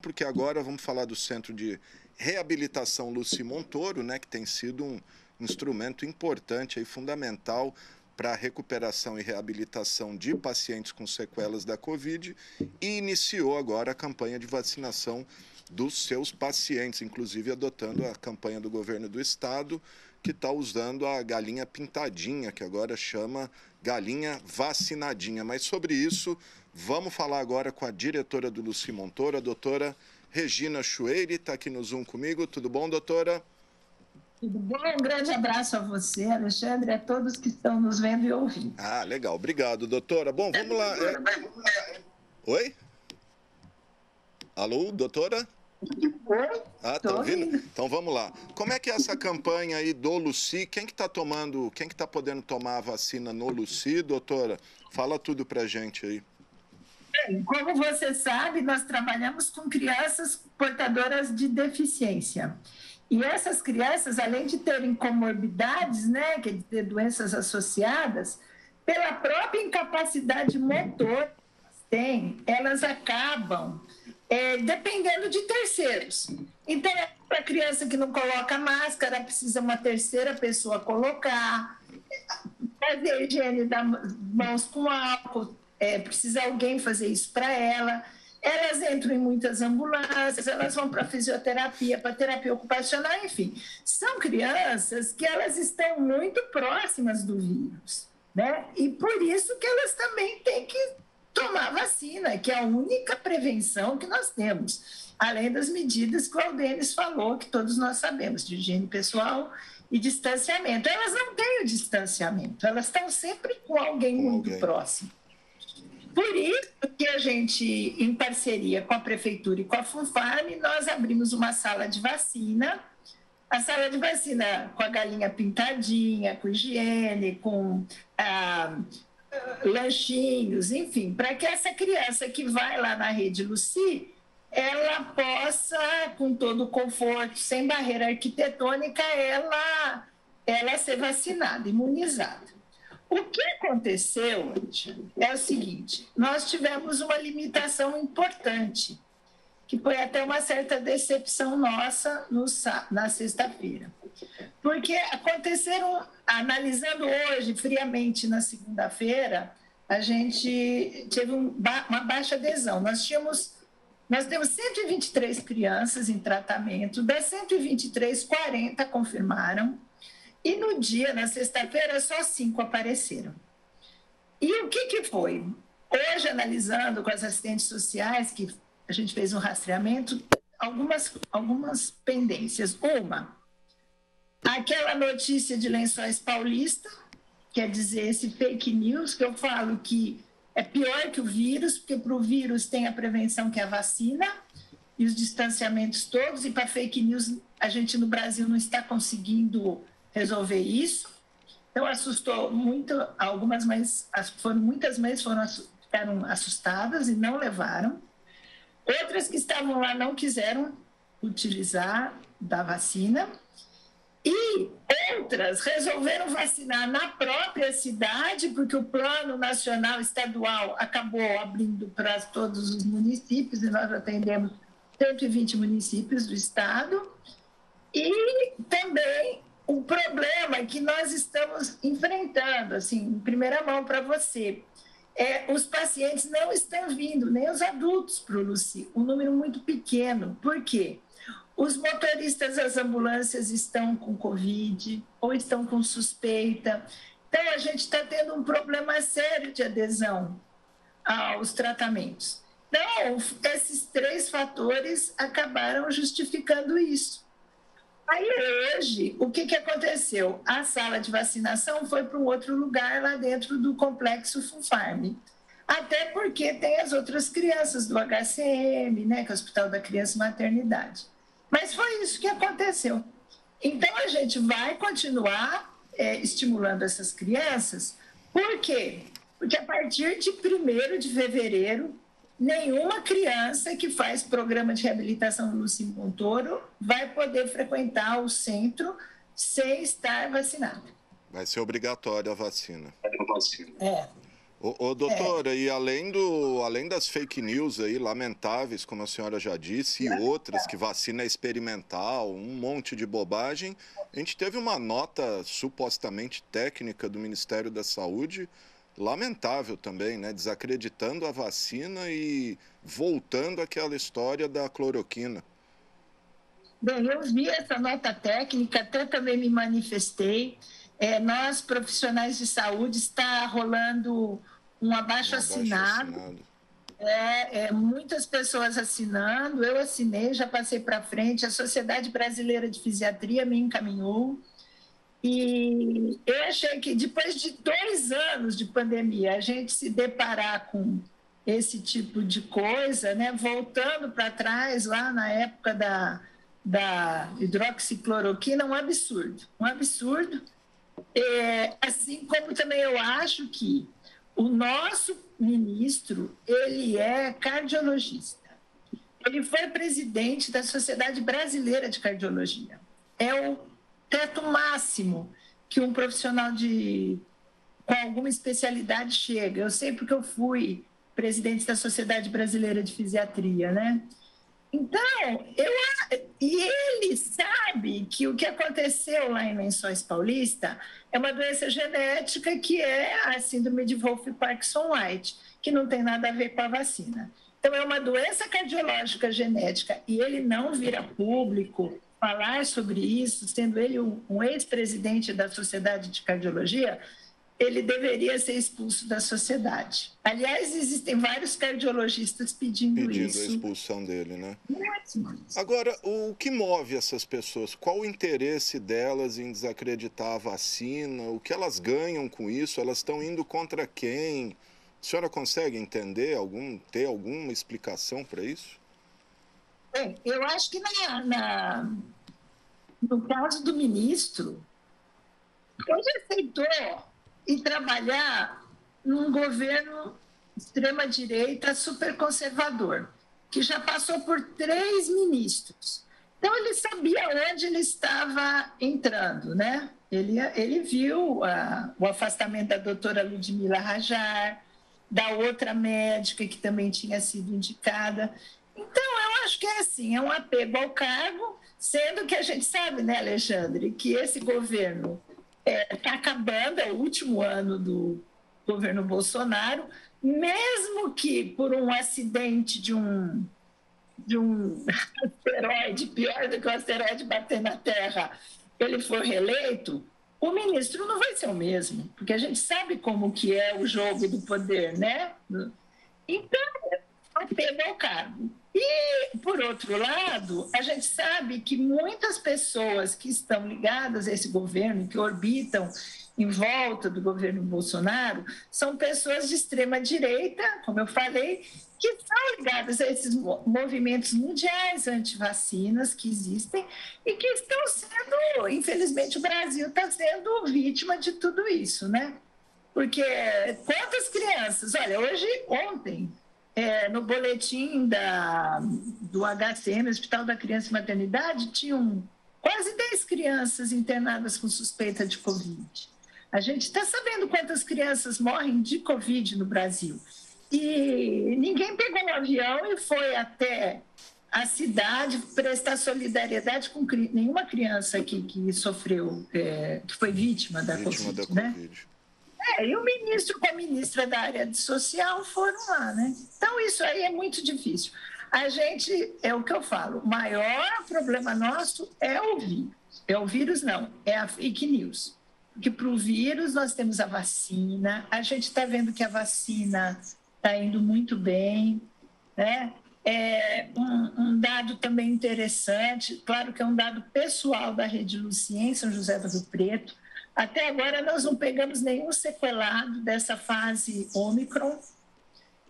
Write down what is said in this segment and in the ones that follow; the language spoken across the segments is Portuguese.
porque agora vamos falar do Centro de Reabilitação Luci Montoro, né, que tem sido um instrumento importante e fundamental para a recuperação e reabilitação de pacientes com sequelas da Covid, e iniciou agora a campanha de vacinação dos seus pacientes, inclusive adotando a campanha do governo do estado, que está usando a galinha pintadinha, que agora chama galinha vacinadinha. Mas sobre isso, vamos falar agora com a diretora do Luci Montoro, a doutora Regina Chueire, está aqui no Zoom comigo. Tudo bom, doutora? Tudo bem? Um grande abraço a você, Alexandre, e a todos que estão nos vendo e ouvindo. Ah, legal. Obrigado, doutora. Bom, vamos lá. Oi? Alô, doutora? Oi? Ah, tá ouvindo? Então vamos lá. Como é que é essa campanha aí do Luci? Quem que tá podendo tomar a vacina no Luci, doutora? Fala tudo pra gente aí. Bem, como você sabe, nós trabalhamos com crianças portadoras de deficiência. E essas crianças, além de terem comorbidades, né, que é de ter doenças associadas, pela própria incapacidade motora que elas têm, elas acabam dependendo de terceiros. Então, para a criança que não coloca máscara, precisa uma terceira pessoa colocar, fazer higiene das mãos com álcool, precisa alguém fazer isso para ela. Elas entram em muitas ambulâncias, elas vão para fisioterapia, para terapia ocupacional, enfim. São crianças que elas estão muito próximas do vírus, né? E por isso que elas também têm que tomar vacina, que é a única prevenção que nós temos, além das medidas que o Aldenis falou, que todos nós sabemos, de higiene pessoal e distanciamento. Elas não têm o distanciamento, elas estão sempre com alguém muito próximo. Por isso que a gente, em parceria com a Prefeitura e com a FUNFARM, nós abrimos uma sala de vacina, a sala de vacina com a galinha pintadinha, com higiene, com lanchinhos, enfim, para que essa criança que vai lá na Rede Luci, ela possa, com todo o conforto, sem barreira arquitetônica, ela ser vacinada, imunizada. O que aconteceu é o seguinte: nós tivemos uma limitação importante, que foi até uma certa decepção nossa na sexta-feira. Porque aconteceram, analisando hoje, friamente, na segunda-feira, a gente teve uma baixa adesão. Nós temos 123 crianças em tratamento, das 123, 40 confirmaram, e no dia, na sexta-feira, só 5 apareceram. E o que foi? Hoje, analisando com as assistentes sociais, que a gente fez um rastreamento, algumas pendências. Uma, aquela notícia de Lençóis Paulista, quer dizer, esse fake news, que eu falo que é pior que o vírus, porque para o vírus tem a prevenção, que é a vacina, e os distanciamentos todos, e para fake news, a gente no Brasil não está conseguindo resolver isso. Então, assustou muito, algumas mães, muitas mães ficaram assustadas e não levaram. Outras que estavam lá não quiseram utilizar da vacina. E outras resolveram vacinar na própria cidade, porque o Plano Nacional Estadual acabou abrindo para todos os municípios, e nós atendemos 120 municípios do estado. E também o problema que nós estamos enfrentando, assim, em primeira mão para você, os pacientes não estão vindo, nem os adultos para o Luci, um número muito pequeno. Por quê? Os motoristas das ambulâncias estão com Covid ou estão com suspeita. Então, a gente está tendo um problema sério de adesão aos tratamentos. Então, esses 3 fatores acabaram justificando isso. Aí, hoje, o que aconteceu? A sala de vacinação foi para um outro lugar lá dentro do complexo FUNFARM. Até porque tem as outras crianças do HCM, né, que é o Hospital da Criança e Maternidade. Mas foi isso que aconteceu. Então, a gente vai continuar estimulando essas crianças. Por quê? Porque a partir de 1º de fevereiro, nenhuma criança que faz programa de reabilitação no Luci Montoro vai poder frequentar o centro sem estar vacinada. Vai ser obrigatória a vacina. Doutora, e além das fake news aí, lamentáveis, como a senhora já disse, e outras, que vacina é experimental, um monte de bobagem, a gente teve uma nota supostamente técnica do Ministério da Saúde, lamentável também, né? Desacreditando a vacina e voltando àquela história da cloroquina. Bem, eu vi essa nota técnica, até também me manifestei. Nós, profissionais de saúde, está rolando um abaixo-assinado. Muitas pessoas assinando, eu assinei, já passei para frente, a Sociedade Brasileira de Fisiatria me encaminhou. E eu achei que depois de 2 anos de pandemia, a gente se deparar com esse tipo de coisa, né? Voltando para trás, lá na época da hidroxicloroquina, um absurdo. Um absurdo. Assim como também eu acho que o nosso ministro, ele é cardiologista. Ele foi presidente da Sociedade Brasileira de Cardiologia. É o teto máximo que um profissional com alguma especialidade chega. Eu sei porque eu fui presidente da Sociedade Brasileira de Fisiatria, né? Então, e ele sabe que o que aconteceu lá em Lençóis Paulista é uma doença genética que é a síndrome de Wolff-Parkinson-White, que não tem nada a ver com a vacina. Então, é uma doença cardiológica genética e ele não vir a público falar sobre isso, sendo ele um ex-presidente da Sociedade de Cardiologia, ele deveria ser expulso da sociedade. Aliás, existem vários cardiologistas pedindo isso. Pedindo a expulsão dele, né? Agora, o que move essas pessoas? Qual o interesse delas em desacreditar a vacina? O que elas ganham com isso? Elas estão indo contra quem? A senhora consegue entender, ter alguma explicação para isso? Bem, eu acho que no caso do ministro, ele aceitou e trabalhar num governo extrema-direita super conservador, que já passou por 3 ministros. Então, ele sabia onde ele estava entrando, né? Ele viu o afastamento da doutora Ludmila Rajar, da outra médica que também tinha sido indicada. Então, eu acho que é assim, é um apego ao cargo, sendo que a gente sabe, né, Alexandre, que esse governo está acabando, é o último ano do governo Bolsonaro, mesmo que por um acidente de um asteroide, pior do que o asteroide bater na Terra, ele for reeleito, o ministro não vai ser o mesmo, porque a gente sabe como que é o jogo do poder, né? Então, apego ao cargo. E, por outro lado, a gente sabe que muitas pessoas que estão ligadas a esse governo, que orbitam em volta do governo Bolsonaro, são pessoas de extrema-direita, como eu falei, que estão ligadas a esses movimentos mundiais anti-vacinas que existem e que estão sendo, infelizmente, o Brasil está sendo vítima de tudo isso, né? Porque quantas crianças... Olha, ontem... no boletim do HCM, Hospital da Criança e Maternidade, tinham quase 10 crianças internadas com suspeita de Covid. A gente está sabendo quantas crianças morrem de Covid no Brasil. E ninguém pegou um avião e foi até a cidade prestar solidariedade com nenhuma criança que sofreu, que foi vítima da Covid, né? E o ministro com a ministra da área social foram lá, né? Então, isso aí é muito difícil. A gente, é o que eu falo, o maior problema nosso é o vírus. É o vírus, não, é a fake news. Porque para o vírus nós temos a vacina, a gente está vendo que a vacina está indo muito bem, né? Um dado também interessante, claro que é um dado pessoal da Rede Luci em São José do Rio Preto. Até agora, nós não pegamos nenhum sequelado dessa fase Ômicron,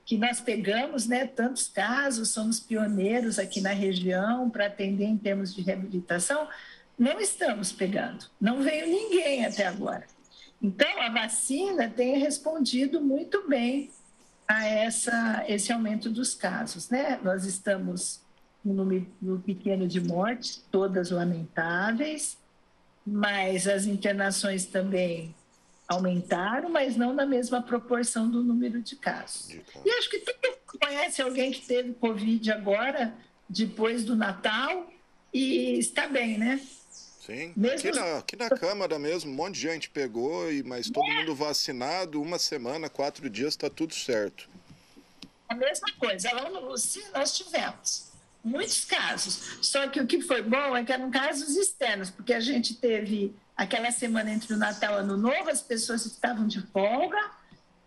que nós pegamos, né, tantos casos, somos pioneiros aqui na região para atender em termos de reabilitação, não estamos pegando, não veio ninguém até agora. Então, a vacina tem respondido muito bem a esse aumento dos casos, né? Nós estamos no número pequeno de mortes, todas lamentáveis, mas as internações também aumentaram, mas não na mesma proporção do número de casos. E acho que todo mundo conhece alguém que teve Covid agora, depois do Natal, e está bem, né? Sim, aqui na Câmara mesmo, um monte de gente pegou, mas todo mundo vacinado, 1 semana, 4 dias, está tudo certo. A mesma coisa, lá no Luci nós tivemos muitos casos, só que o que foi bom é que eram casos externos, porque a gente teve aquela semana entre o Natal e o Ano Novo, as pessoas estavam de folga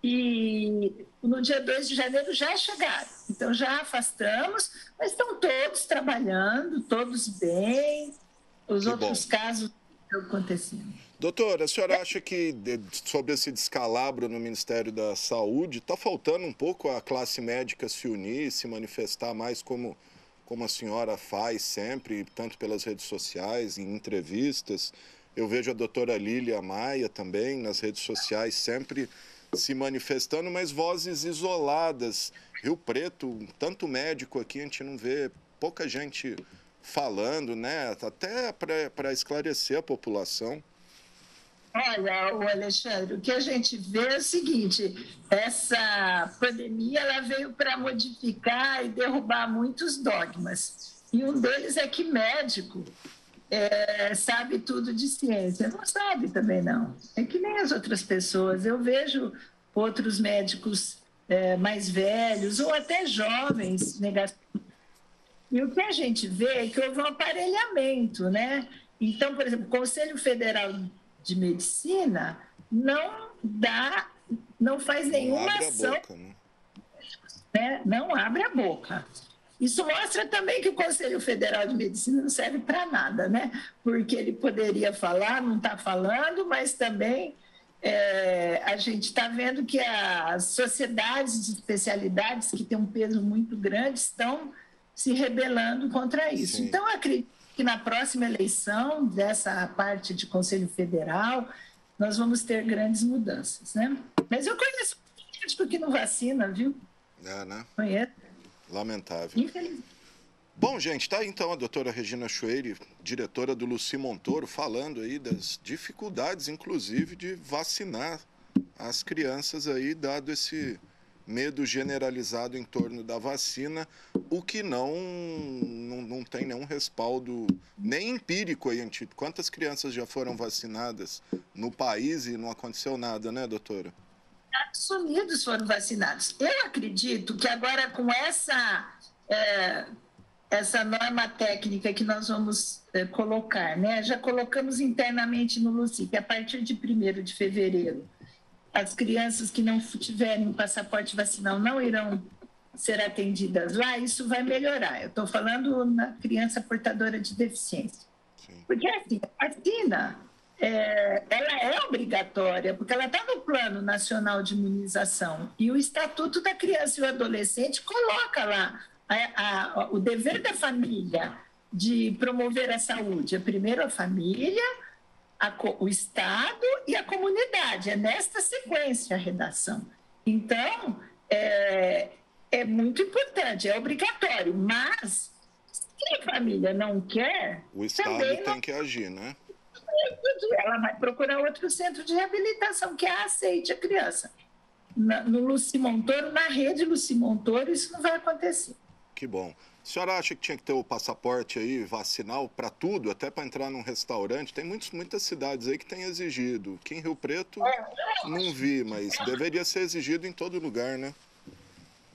e no dia 2 de janeiro já chegaram, então já afastamos, mas estão todos trabalhando, todos bem, os outros casos estão acontecendo. Doutora, a senhora acha que sobre esse descalabro no Ministério da Saúde, está faltando um pouco a classe médica se unir, se manifestar mais como a senhora faz sempre, tanto pelas redes sociais, em entrevistas? Eu vejo a doutora Lília Maia também nas redes sociais sempre se manifestando, mas vozes isoladas. Rio Preto, tanto médico aqui, a gente não vê pouca gente falando, né? Até para esclarecer a população. Olha, Alexandre, o que a gente vê é o seguinte, essa pandemia ela veio para modificar e derrubar muitos dogmas. E um deles é que médico sabe tudo de ciência. Não sabe também, não. É que nem as outras pessoas. Eu vejo outros médicos mais velhos ou até jovens negativos. E o que a gente vê é que houve um aparelhamento, né? Então, por exemplo, o Conselho Federal de Medicina não faz nenhuma ação, né? Não abre a boca. Isso mostra também que o Conselho Federal de Medicina não serve para nada, né? Porque ele poderia falar, não está falando, mas também a gente está vendo que as sociedades de especialidades, que têm um peso muito grande, estão se rebelando contra isso. Sim. Então, eu acredito que na próxima eleição dessa parte de Conselho Federal, nós vamos ter grandes mudanças, né? Mas eu conheço um médico que não vacina, viu? Né? Conheço. Lamentável. Infelizmente. Bom, gente, tá aí então a doutora Regina Schweire, diretora do Luci Montoro, falando aí das dificuldades, inclusive, de vacinar as crianças aí, dado esse medo generalizado em torno da vacina, o que não tem nenhum respaldo, nem empírico aí. Quantas crianças já foram vacinadas no país e não aconteceu nada, né, doutora? Estados Unidos foram vacinados. Eu acredito que agora com essa norma técnica que nós vamos colocar, né? Já colocamos internamente no Luci, que a partir de 1º de fevereiro, as crianças que não tiverem passaporte vacinal não irão ser atendidas lá, isso vai melhorar. Eu estou falando na criança portadora de deficiência. Sim. Porque assim, a vacina, ela é obrigatória, porque ela está no Plano Nacional de Imunização e o Estatuto da Criança e do Adolescente coloca lá o dever da família de promover a saúde. Primeiro a família, o Estado e a comunidade. É nesta sequência a redação. Então, é muito importante, é obrigatório, mas se a família não quer... O Estado tem que agir, né? Ela vai procurar outro centro de reabilitação que aceite a criança. No Luci Montoro, na rede Luci Montoro, isso não vai acontecer. Que bom. A senhora acha que tinha que ter o passaporte aí vacinal para tudo, até para entrar num restaurante? Tem muitas cidades aí que têm exigido. Aqui em Rio Preto não vi, mas deveria ser exigido em todo lugar, né?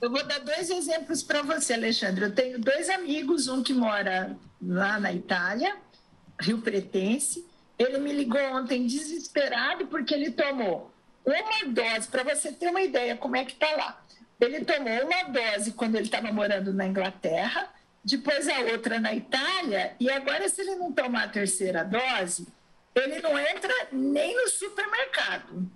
Eu vou dar 2 exemplos para você, Alexandre. Eu tenho 2 amigos, um que mora lá na Itália, Rio Pretense. Ele me ligou ontem desesperado porque ele tomou uma dose, para você ter uma ideia como é que está lá. Ele tomou uma dose quando ele estava morando na Inglaterra, depois a outra na Itália, e agora, se ele não tomar a 3ª dose, ele não entra nem no supermercado.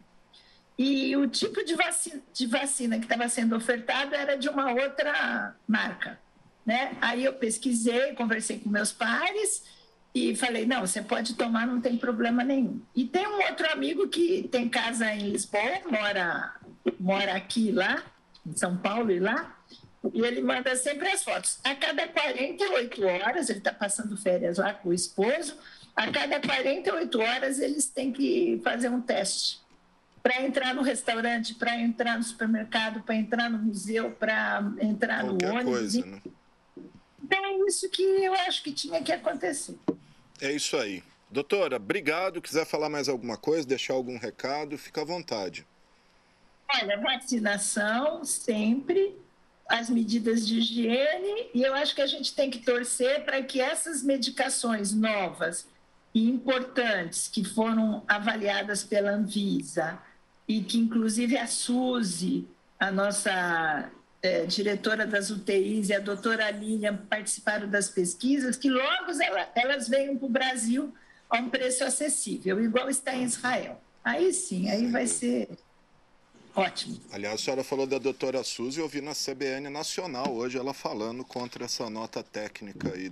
E o tipo de vacina que estava sendo ofertado era de uma outra marca, né? Aí eu pesquisei, conversei com meus pares e falei, não, você pode tomar, não tem problema nenhum. E tem um outro amigo que tem casa em Lisboa, mora aqui lá, em São Paulo e lá, e ele manda sempre as fotos. A cada 48 horas, ele está passando férias lá com o esposo, a cada 48 horas eles têm que fazer um teste para entrar no restaurante, para entrar no supermercado, para entrar no museu, para entrar no Qualquer ônibus. coisa, né? Então, é isso que eu acho que tinha que acontecer. É isso aí. Doutora, obrigado. Quiser falar mais alguma coisa, deixar algum recado, fica à vontade. Olha, vacinação sempre, as medidas de higiene, e eu acho que a gente tem que torcer para que essas medicações novas e importantes que foram avaliadas pela Anvisa e que inclusive a Suzy, a nossa diretora das UTIs e a doutora Lilian participaram das pesquisas, que logo elas venham para o Brasil a um preço acessível, igual está em Israel. Aí sim, aí vai ser ótimo. Aliás, a senhora falou da doutora Suzy, eu vi na CBN Nacional hoje ela falando contra essa nota técnica aí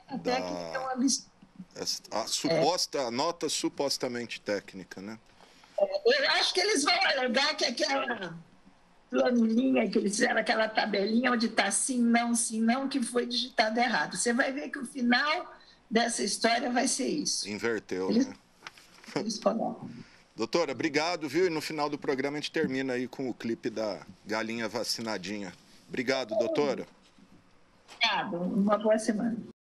A técnica é um absurdo. A nota supostamente técnica, né? Eu acho que eles vão alegar que aquela planilhinha que eles fizeram, aquela tabelinha onde está sim, não, que foi digitado errado. Você vai ver que o final dessa história vai ser isso. Inverteu, né? Eles colocam. Doutora, obrigado, viu? E no final do programa a gente termina aí com o clipe da galinha vacinadinha. Obrigado, doutora. Obrigado, uma boa semana.